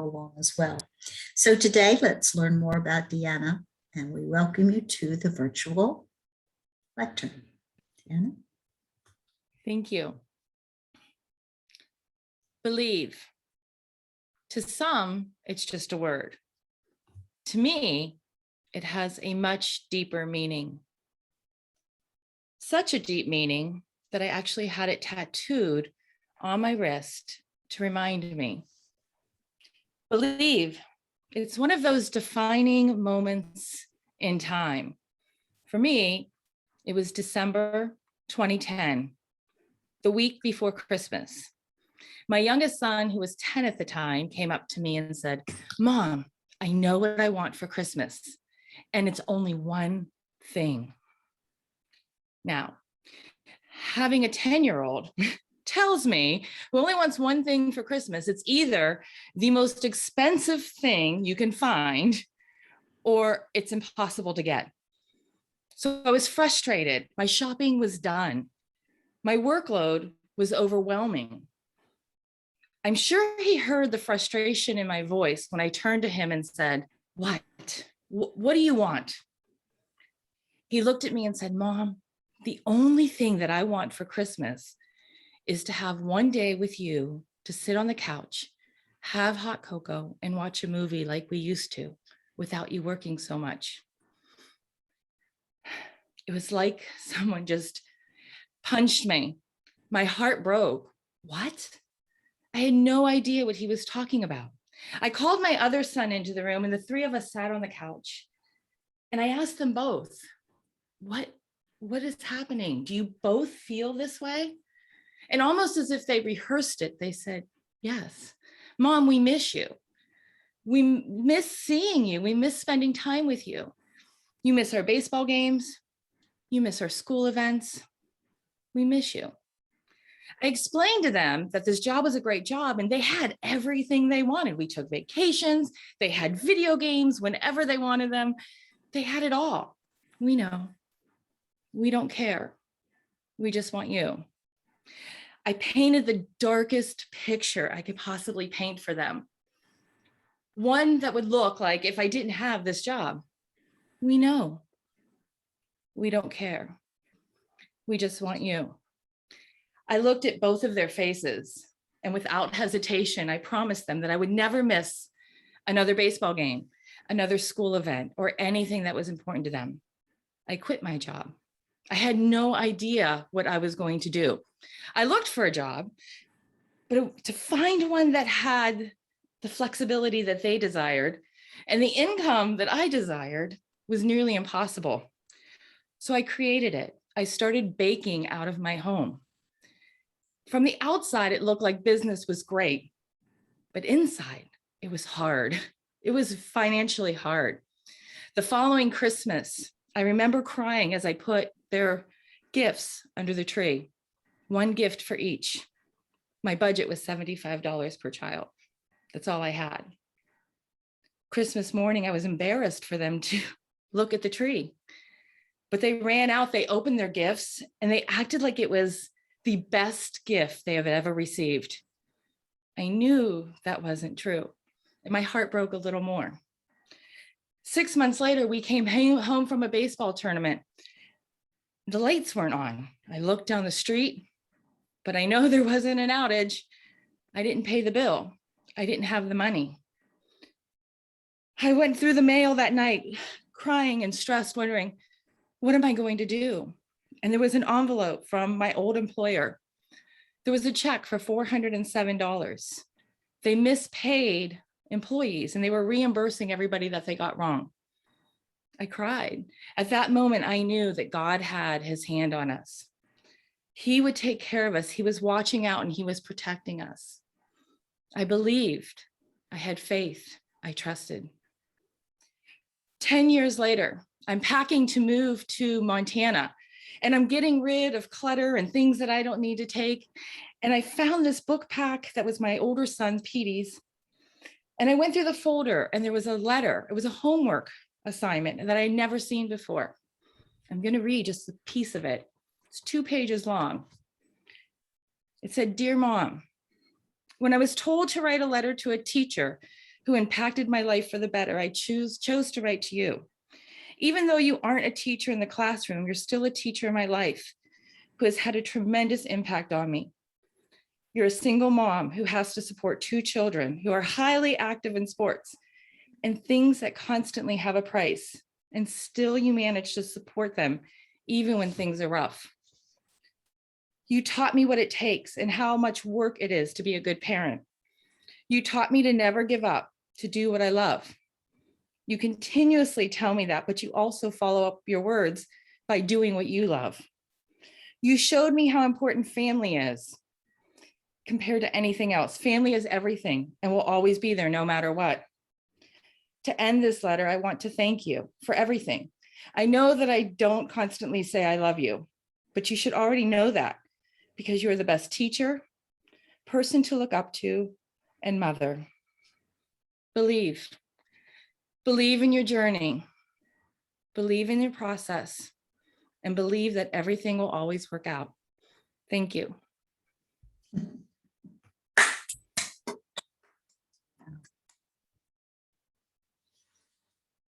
along as well. So today, let's learn more about Deanna, and we welcome you to the virtual lectern. Deanna? Thank you. Believe. To some, it's just a word. To me, it has a much deeper meaning. Such a deep meaning that I actually had it tattooed on my wrist to remind me. Believe. It's one of those defining moments in time. For me, it was December 2010, the week before Christmas. My youngest son, who was 10 at the time, came up to me and said, "Mom, I know what I want for Christmas, and it's only one thing." Now, having a 10-year-old tells me who only wants one thing for Christmas, it's either the most expensive thing you can find or it's impossible to get. So I was frustrated. My shopping was done. My workload was overwhelming. I'm sure he heard the frustration in my voice when I turned to him and said, "What? What do you want?" He looked at me and said, "Mom, the only thing that I want for Christmas is to have one day with you to sit on the couch, have hot cocoa, and watch a movie like we used to without you working so much." It was like someone just punched me. My heart broke. What? I had no idea what he was talking about. I called my other son into the room and the three of us sat on the couch. And I asked them both, what is happening? Do you both feel this way? And almost as if they rehearsed it, they said, "Yes. Mom, we miss you. We miss seeing you. We miss spending time with you. You miss our baseball games. You miss our school events. We miss you." I explained to them that this job was a great job and they had everything they wanted. We took vacations. They had video games whenever they wanted them. They had it all. We know. We don't care. We just want you. I painted the darkest picture I could possibly paint for them. One that would look like if I didn't have this job. We know. We don't care. We just want you. I looked at both of their faces and without hesitation, I promised them that I would never miss another baseball game, another school event, or anything that was important to them. I quit my job. I had no idea what I was going to do. I looked for a job, but to find one that had the flexibility that they desired and the income that I desired was nearly impossible. So I created it. I started baking out of my home. From the outside, it looked like business was great, but inside, it was hard. It was financially hard. The following Christmas, I remember crying as I put their gifts under the tree, one gift for each. My budget was $75 per child. That's all I had. Christmas morning, I was embarrassed for them to look at the tree, but they ran out, they opened their gifts, and they acted like it was the best gift they have ever received. I knew that wasn't true, and my heart broke a little more. 6 months later, we came home from a baseball tournament. The lights weren't on. I looked down the street, but I know there wasn't an outage. I didn't pay the bill. I didn't have the money. I went through the mail that night, crying and stressed, wondering, what am I going to do? And there was an envelope from my old employer. There was a check for $407. They mispaid employees and they were reimbursing everybody that they got wrong. I cried. At that moment, I knew that God had his hand on us. He would take care of us. He was watching out and he was protecting us. I believed. I had faith. I trusted. 10 years later, I'm packing to move to Montana. And I'm getting rid of clutter and things that I don't need to take. And I found this book pack that was my older son, Petey's. And I went through the folder and there was a letter. It was a homework assignment that I had never seen before. I'm going to read just a piece of it. It's 2 pages long. It said, "Dear Mom, when I was told to write a letter to a teacher who impacted my life for the better, I chose to write to you. Even though you aren't a teacher in the classroom, you're still a teacher in my life who has had a tremendous impact on me. You're a single mom who has to support 2 children who are highly active in sports and things that constantly have a price, and still you manage to support them even when things are rough. You taught me what it takes and how much work it is to be a good parent. You taught me to never give up, to do what I love. You continuously tell me that, but you also follow up your words by doing what you love. You showed me how important family is compared to anything else. Family is everything and will always be there no matter what. To end this letter, I want to thank you for everything. I know that I don't constantly say I love you, but you should already know that because you are the best teacher, person to look up to, and mother. Believe in your journey, believe in your process, and believe that everything will always work out. Thank you.